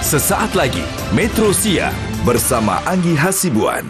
Sesaat lagi, Metro Siang bersama Anggi Hasibuan.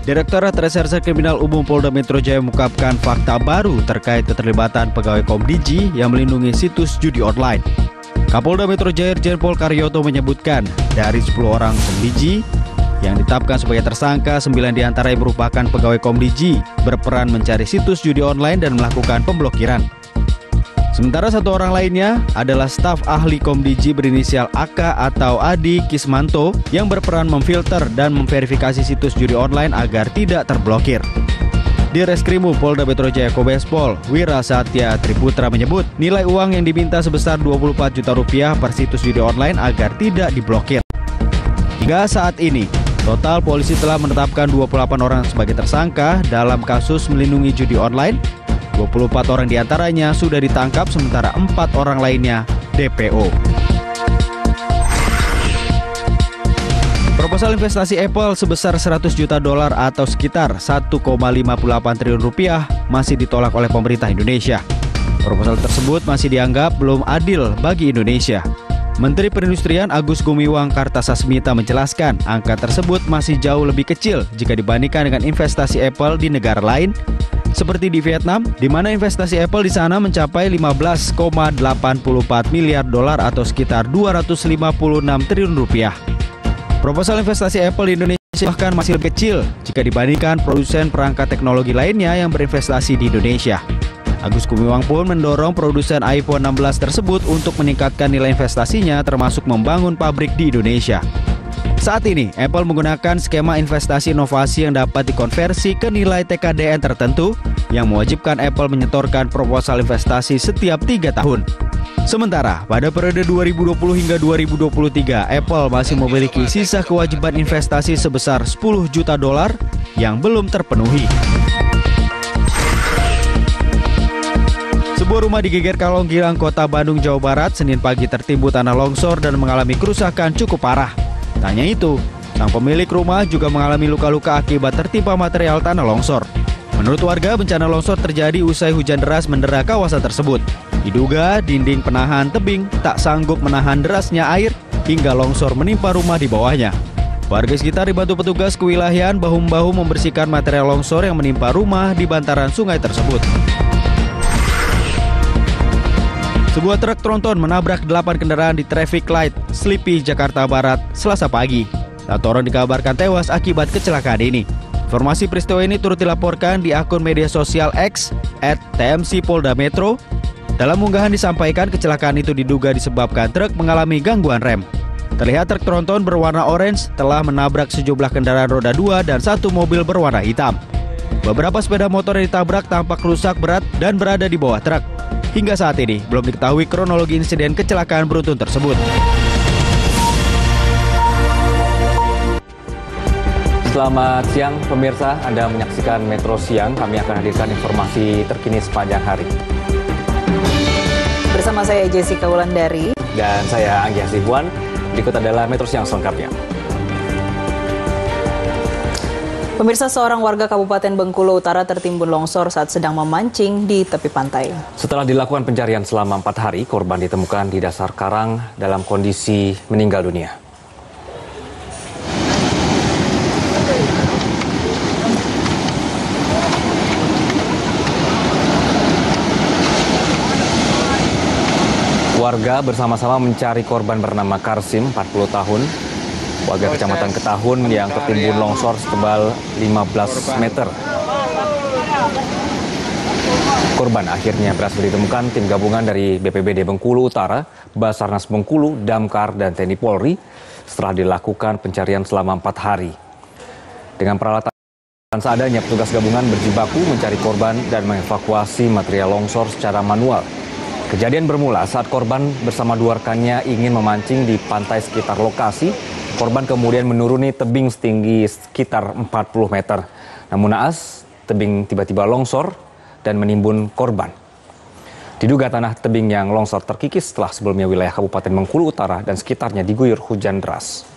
Direktorat Reserse Kriminal Umum Polda Metro Jaya mengungkapkan fakta baru terkait keterlibatan pegawai Komdiji yang melindungi situs judi online. Kapolda Metro Jaya Irjen Pol Karyoto menyebutkan dari 10 orang Komdiji yang ditetapkan sebagai tersangka, 9 diantaranya merupakan pegawai Komdiji berperan mencari situs judi online dan melakukan pemblokiran. Sementara 1 orang lainnya adalah staf ahli Komdiji berinisial AK atau Adi Kismanto yang berperan memfilter dan memverifikasi situs judi online agar tidak terblokir. Di Reskrimum Polda Metro Jaya Kombespol Wira Satya Triputra menyebut nilai uang yang diminta sebesar 24 juta rupiah per situs judi online agar tidak diblokir. Hingga saat ini, total polisi telah menetapkan 28 orang sebagai tersangka dalam kasus melindungi judi online. 24 orang diantaranya sudah ditangkap, sementara 4 orang lainnya DPO. Proposal investasi Apple sebesar 100 juta dolar atau sekitar 1,58 triliun rupiah masih ditolak oleh pemerintah Indonesia. Proposal tersebut masih dianggap belum adil bagi Indonesia. Menteri Perindustrian Agus Gumiwang Kartasasmita menjelaskan angka tersebut masih jauh lebih kecil jika dibandingkan dengan investasi Apple di negara lain, seperti di Vietnam, di mana investasi Apple di sana mencapai 15,84 miliar dolar atau sekitar 256 triliun rupiah. Proposal investasi Apple di Indonesia bahkan masih lebih kecil jika dibandingkan produsen perangkat teknologi lainnya yang berinvestasi di Indonesia. Agus Gumiwang pun mendorong produsen iPhone 16 tersebut untuk meningkatkan nilai investasinya, termasuk membangun pabrik di Indonesia. Saat ini, Apple menggunakan skema investasi inovasi yang dapat dikonversi ke nilai TKDN tertentu yang mewajibkan Apple menyetorkan proposal investasi setiap 3 tahun. Sementara, pada periode 2020 hingga 2023, Apple masih memiliki sisa kewajiban investasi sebesar 10 juta dolar yang belum terpenuhi. Sebuah rumah di Geger Kalonggilang, Kota Bandung, Jawa Barat, Senin pagi tertimbun tanah longsor dan mengalami kerusakan cukup parah. Tak hanya itu, sang pemilik rumah juga mengalami luka-luka akibat tertimpa material tanah longsor. Menurut warga, bencana longsor terjadi usai hujan deras mendera kawasan tersebut. Diduga dinding penahan tebing tak sanggup menahan derasnya air hingga longsor menimpa rumah di bawahnya. Warga sekitar dibantu petugas kewilayahan bahu-membahu membersihkan material longsor yang menimpa rumah di bantaran sungai tersebut. Sebuah truk tronton menabrak 8 kendaraan di traffic light Slipi, Jakarta Barat, Selasa pagi. 1 orang dikabarkan tewas akibat kecelakaan ini. Informasi peristiwa ini turut dilaporkan di akun media sosial X @TMC-Polda-Metro. Dalam unggahan disampaikan kecelakaan itu diduga disebabkan truk mengalami gangguan rem. Terlihat truk tronton berwarna orange telah menabrak sejumlah kendaraan roda 2 dan 1 mobil berwarna hitam. Beberapa sepeda motor yang ditabrak tampak rusak berat dan berada di bawah truk. Hingga saat ini, belum diketahui kronologi insiden kecelakaan beruntun tersebut. Selamat siang pemirsa, Anda menyaksikan Metro Siang. Kami akan hadirkan informasi terkini sepanjang hari. Bersama saya Jessica Wulandari. Dan saya Anggi Hasibuan. Berikut adalah Metro Siang selengkapnya. Pemirsa, seorang warga Kabupaten Bengkulu Utara tertimbun longsor saat sedang memancing di tepi pantai. Setelah dilakukan pencarian selama 4 hari, korban ditemukan di dasar karang dalam kondisi meninggal dunia. Warga bersama-sama mencari korban bernama Karsim, 40 tahun, warga Kecamatan Ketahun yang tertimbun longsor setebal 15 meter. Korban akhirnya berhasil ditemukan tim gabungan dari BPBD Bengkulu Utara, Basarnas Bengkulu, Damkar, dan TNI Polri setelah dilakukan pencarian selama 4 hari. Dengan peralatan seadanya, petugas gabungan berjibaku mencari korban dan mengevakuasi material longsor secara manual. Kejadian bermula saat korban bersama dua rekannya ingin memancing di pantai sekitar lokasi. Korban kemudian menuruni tebing setinggi sekitar 40 meter. Namun naas, tebing tiba-tiba longsor dan menimbun korban. Diduga tanah tebing yang longsor terkikis setelah sebelumnya wilayah Kabupaten Bengkulu Utara dan sekitarnya diguyur hujan deras.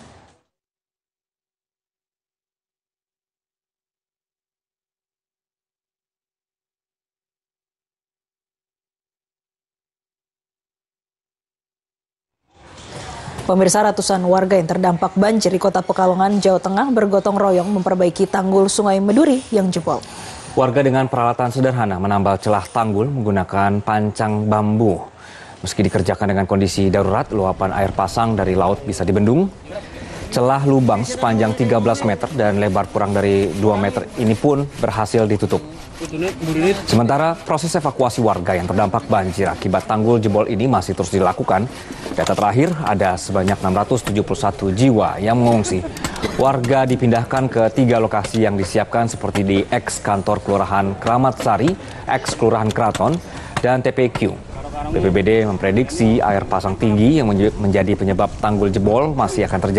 Pemirsa, ratusan warga yang terdampak banjir di Kota Pekalongan, Jawa Tengah bergotong royong memperbaiki tanggul Sungai Meduri yang jebol. Warga dengan peralatan sederhana menambal celah tanggul menggunakan pancang bambu. Meski dikerjakan dengan kondisi darurat, luapan air pasang dari laut bisa dibendung. Celah lubang sepanjang 13 meter dan lebar kurang dari 2 meter ini pun berhasil ditutup. Sementara proses evakuasi warga yang terdampak banjir akibat tanggul jebol ini masih terus dilakukan. Data terakhir ada sebanyak 671 jiwa yang mengungsi. Warga dipindahkan ke 3 lokasi yang disiapkan seperti di ex kantor Kelurahan Kramat Sari, ex Kelurahan Kraton, dan TPQ. BPBD memprediksi air pasang tinggi yang menjadi penyebab tanggul jebol masih akan terjadi.